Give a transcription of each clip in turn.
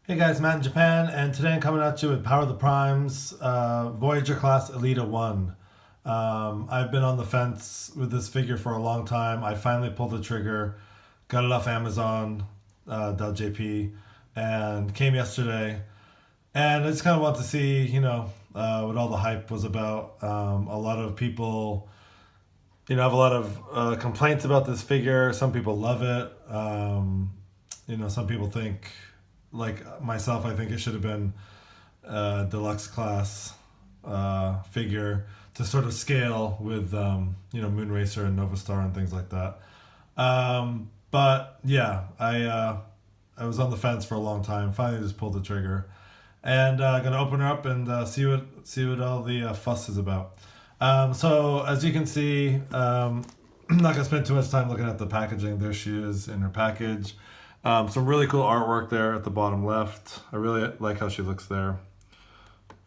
Hey guys, Matt in Japan, and today I'm coming at you with Power of the Primes, Voyager class Elita 1. I've been on the fence with this figure for a long time. I finally pulled the trigger, got it off Amazon, .jp, and came yesterday. And I just kind of want to see, what all the hype was about. A lot of people, have a lot of complaints about this figure. Some people love it. Some people think, like myself, I think it should have been a deluxe class figure to sort of scale with, Moonracer and Nova Star and things like that. But yeah, I was on the fence for a long time. Finally, just pulled the trigger, and gonna open her up and see what all the fuss is about. So as you can see, I'm not gonna spend too much time looking at the packaging. There she is in her package. Some really cool artwork there at the bottom left. I really like how she looks there.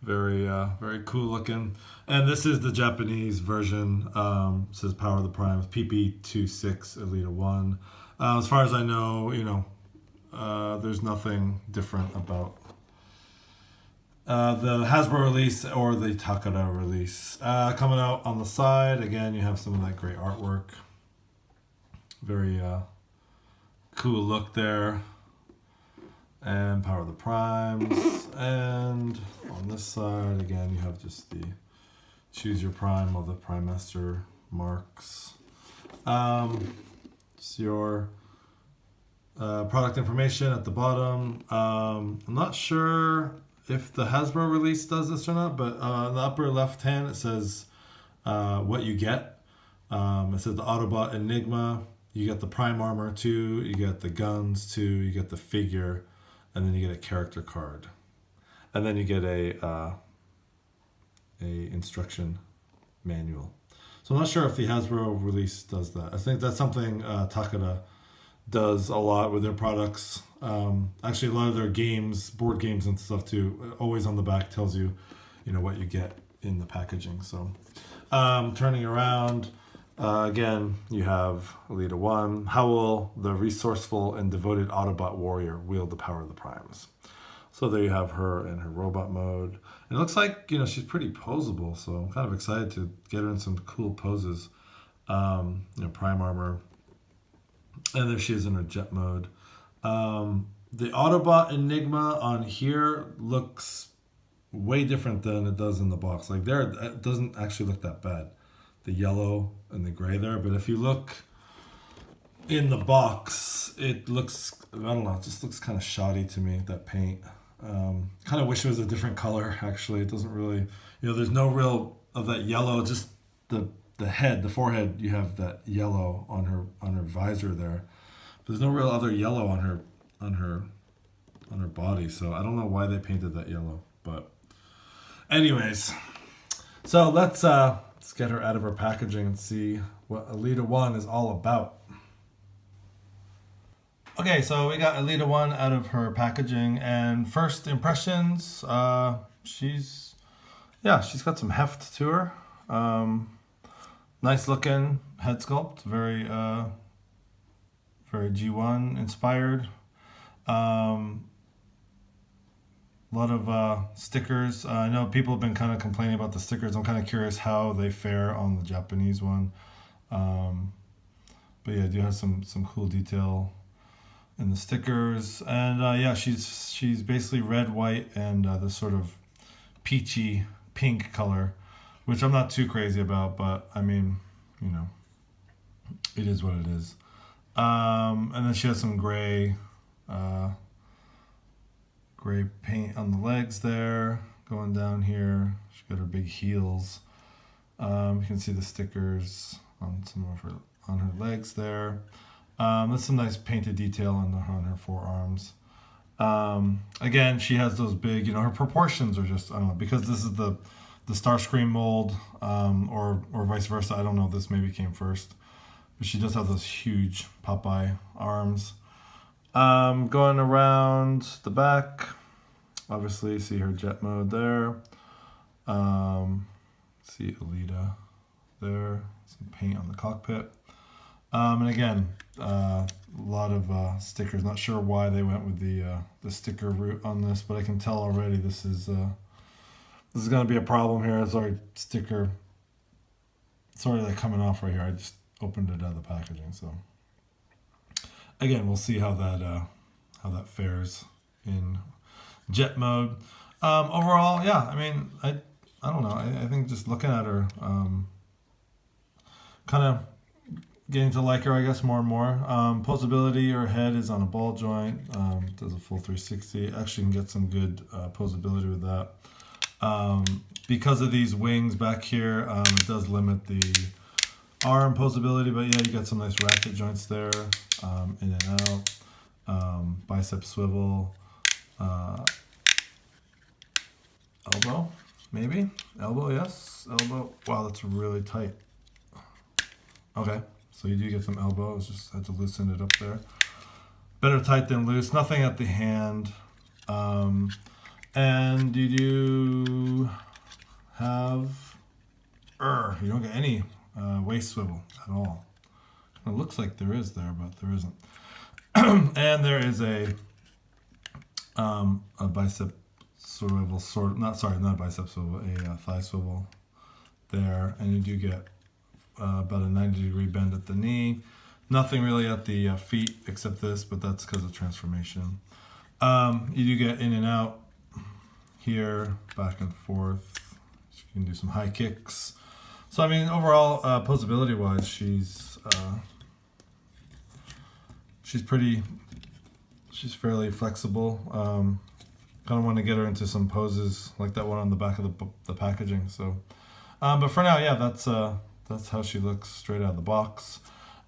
Very cool looking. And this is the Japanese version. Says Power of the Primes, PP26 Elita 1. As far as I know, there's nothing different about the Hasbro release or the Takara release. Coming out on the side, again, you have some of that great artwork. Very cool look there. And Power of the Primes. And on this side, again, you have just the choose your prime, all the Prime Master marks. It's your product information at the bottom. I'm not sure if the Hasbro release does this or not, but in the upper left hand it says what you get. It says the Autobot Enigma. You get the Prime Armor 2, you get the guns 2, you get the figure, and then you get a character card. And then you get a instruction manual. So I'm not sure if the Hasbro release does that. I think that's something Takara does a lot with their products. Actually, a lot of their games, board games and stuff too, always on the back tells you, what you get in the packaging. So turning around, again, you have Elita 1. How will the resourceful and devoted Autobot warrior wield the power of the Primes? So there you have her in her robot mode. And it looks like, she's pretty posable, so I'm kind of excited to get her in some cool poses. Prime armor. And there she is in her jet mode. The Autobot Enigma on here looks way different than it does in the box. Like there, it doesn't actually look that bad. The yellow and the gray there, but if you look in the box, it looks, I don't know, it just looks kind of shoddy to me, that paint. Kind of wish it was a different color, actually. It doesn't really, there's no real of that yellow, just the head, the forehead, you have that yellow on her visor there. But there's no real other yellow on her body, so I don't know why they painted that yellow. But anyways, so let's get her out of her packaging and see what Elita 1 is all about. Okay, so we got Elita 1 out of her packaging, and first impressions, she's got some heft to her. Nice looking head sculpt, very G1 inspired. A lot of stickers. I know people have been kind of complaining about the stickers. I'm kind of curious how they fare on the Japanese one. But yeah, I do have some cool detail in the stickers. And she's basically red, white, and this sort of peachy pink color, which I'm not too crazy about, but I mean, it is what it is. And then she has some gray paint on the legs there, going down here. She's got her big heels. You can see the stickers on her legs there. That's some nice painted detail on her forearms. Again, she has those big, her proportions are just, I don't know, because this is the Starscream mold, or vice versa. I don't know. This maybe came first, but she does have those huge Popeye arms. Going around the back, obviously see her jet mode there. See Elita there, some paint on the cockpit. And again, a lot of stickers. Not sure why they went with the sticker route on this, but I can tell already this is going to be a problem here. Sorry, sticker. It's already like coming off right here. I just opened it out of the packaging, so again, we'll see how that fares in jet mode. Overall, yeah, I mean, I don't know. I think just looking at her, kind of getting to like her, I guess, more and more. Posability, her head is on a ball joint. Does a full 360. Actually can get some good posability with that. Because of these wings back here, it does limit the arm posability, but yeah, you got some nice racket joints there, in and out. Bicep swivel, elbow, maybe? Elbow, yes. Elbow. Wow, that's really tight. Okay, so you do get some elbow. I just had to loosen it up there. Better tight than loose. Nothing at the hand. And you do have... you don't get any waist swivel at all. It looks like there is there, but there isn't. And there is a bicep swivel, not a bicep swivel, a thigh swivel there, and you do get about a 90-degree bend at the knee. Nothing really at the feet except this, but that's because of transformation. You do get in and out here, back and forth. You can do some high kicks. So I mean, overall, posability wise, she's fairly flexible. Kind of want to get her into some poses like that one on the back of the packaging. So, but for now, yeah, that's how she looks straight out of the box.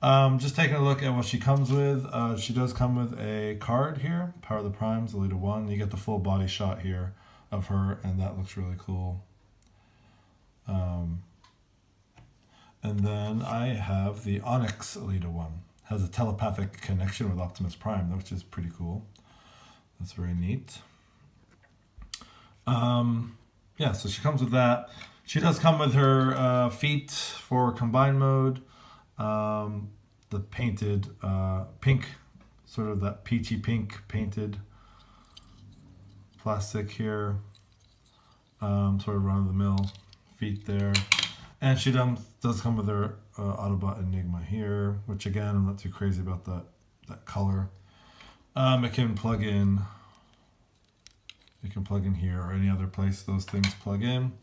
Just taking a look at what she comes with. She does come with a card here, Power of the Primes, Elita 1. You get the full body shot here of her, and that looks really cool. And then I have the Onyx Elita 1. Has a telepathic connection with Optimus Prime, which is pretty cool. That's very neat. Yeah, so she comes with that. She does come with her feet for combined mode. The painted pink, sort of that peachy pink painted plastic here. Sort of run-of-the-mill feet there. And she does come with her Autobot Enigma here, which again, I'm not too crazy about that color. It can plug in. You can plug in here or any other place those things plug in.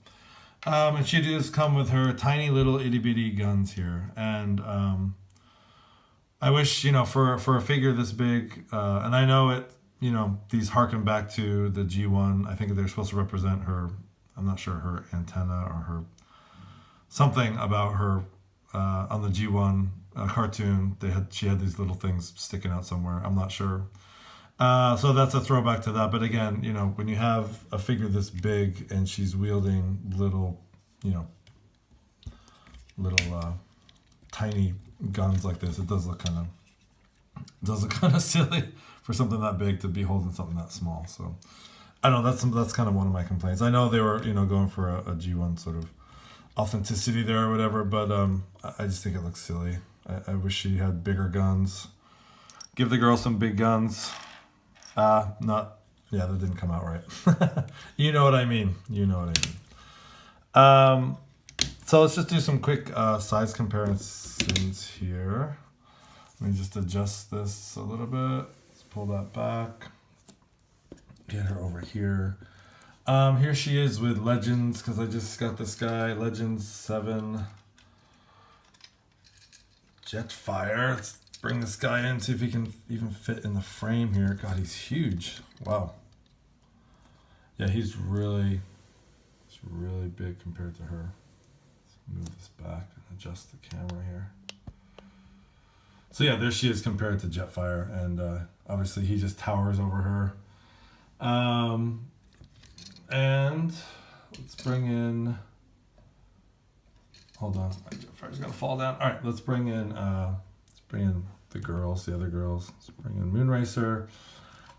And she does come with her tiny little itty bitty guns here. And I wish, for a figure this big, and I know it, these harken back to the G1. I think they're supposed to represent her, I'm not sure, her antenna or her something about her on the G1 cartoon. She had these little things sticking out somewhere. I'm not sure. So that's a throwback to that. But again, when you have a figure this big and she's wielding little tiny guns like this, it does look kind of silly for something that big to be holding something that small. So I don't know. That's kind of one of my complaints. I know they were going for a G1 sort of authenticity there or whatever, but I just think it looks silly. I wish she had bigger guns. Give the girl some big guns. That didn't come out right. You know what I mean. So let's just do some quick size comparisons here. Let me just adjust this a little bit. Let's pull that back. Get her over here. Here she is with Legends, because I just got this guy, Legends 7 Jetfire. Let's bring this guy in, see if he can even fit in the frame here. God, he's huge. Wow. Yeah, he's really big compared to her. Let's move this back and adjust the camera here. So yeah, there she is compared to Jetfire, and obviously he just towers over her. And let's bring in, hold on, my Jetfire's gonna fall down. All right, let's bring in the girls, the other girls. Let's bring in Moonracer,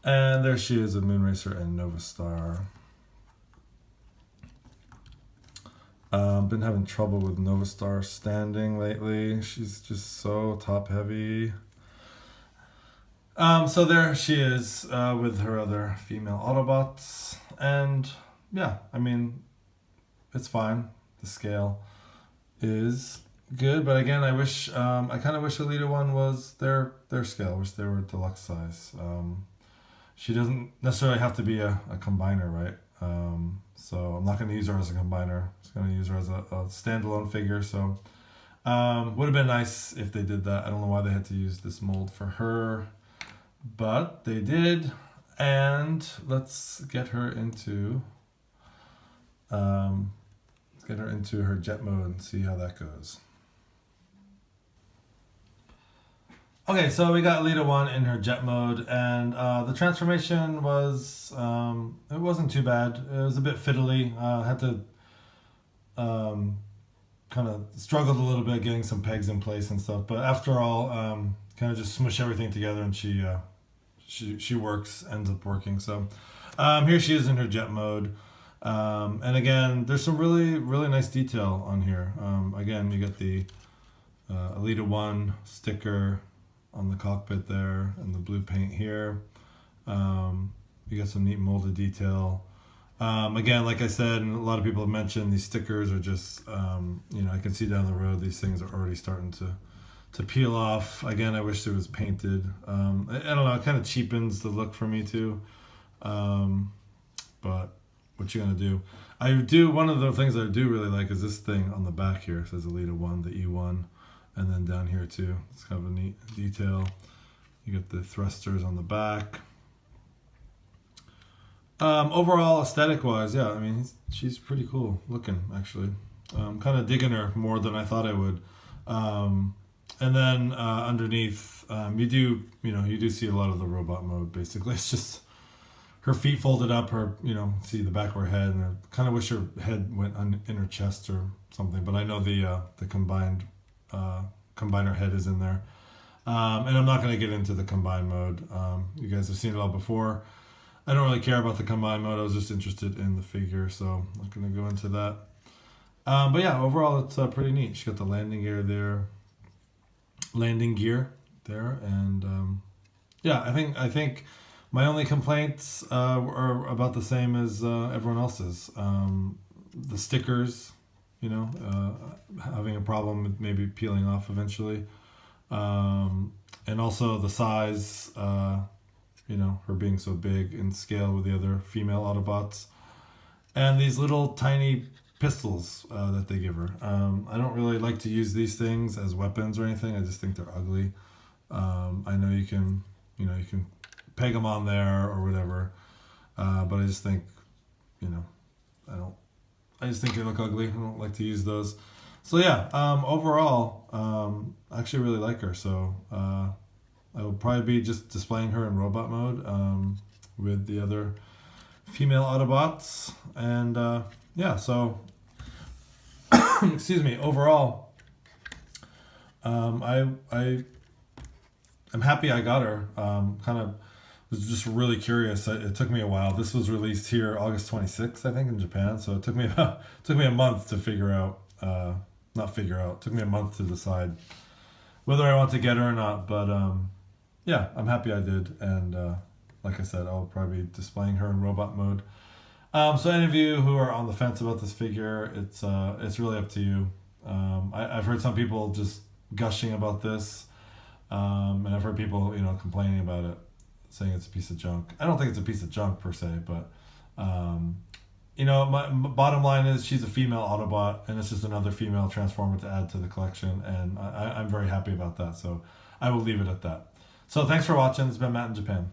and there she is with Moonracer and Nova Star. Been having trouble with Novastar standing lately. She's just so top heavy. So there she is with her other female Autobots, and yeah, I mean, it's fine. The scale is good, but again, I kind of wish Elita One was their scale. I wish they were deluxe size. She doesn't necessarily have to be a combiner, right? So I'm not going to use her as a combiner. I'm just going to use her as a standalone figure. So would have been nice if they did that. I don't know why they had to use this mold for her, but they did. And let's get her into her jet mode and see how that goes. Okay, so we got Elita One in her jet mode, and the transformation was it wasn't too bad. It was a bit fiddly. Had to kind of struggled a little bit getting some pegs in place and stuff, but after all, kind of just smush everything together, and she works, ends up working. So here she is in her jet mode. And again, there's some really nice detail on here. Again, you get the Elita One sticker on the cockpit there, and the blue paint here. You get some neat molded detail. Again, like I said, and a lot of people have mentioned, these stickers are just, I can see down the road these things are already starting to peel off. Again, I wish it was painted. I don't know, it kind of cheapens the look for me too. But what you gonna do? One of the things I do really like is this thing on the back here. It says Elita One, the E1, and then down here too. It's kind of a neat detail. You get the thrusters on the back. Overall, aesthetic wise, yeah, I mean, she's pretty cool looking actually. Kind of digging her more than I thought I would. And then underneath, you do see a lot of the robot mode. Basically, it's just her feet folded up, see the back of her head, and I kind of wish her head went in her chest or something. But I know the combiner head is in there, and I'm not going to get into the combine mode. You guys have seen it all before. I don't really care about the combine mode. I was just interested in the figure, so I'm not going to go into that. But yeah, overall, it's pretty neat. She got the landing gear there, and yeah, I think my only complaints are about the same as everyone else's. The stickers, having a problem with maybe peeling off eventually, and also the size. Her being so big in scale with the other female Autobots, and these little tiny pistols that they give her. I don't really like to use these things as weapons or anything. I just think they're ugly. I know you can peg them on there or whatever, but I just think, I just think they look ugly. I don't like to use those. So yeah, overall, I actually really like her. So I will probably be just displaying her in robot mode with the other female Autobots. And yeah, so excuse me. Overall, I'm happy I got her. Kind of was just really curious. It took me a while. This was released here August 26th, I think, in Japan. So it took me a month to figure out. It took me a month to decide whether I want to get her or not. But yeah, I'm happy I did, and like I said, I'll probably be displaying her in robot mode. So any of you who are on the fence about this figure, it's really up to you. I've heard some people just gushing about this, and I've heard people complaining about it, saying it's a piece of junk. I don't think it's a piece of junk per se, but my bottom line is she's a female Autobot, and it's just another female Transformer to add to the collection, and I'm very happy about that. So I will leave it at that. So thanks for watching. It's been Matt in Japan.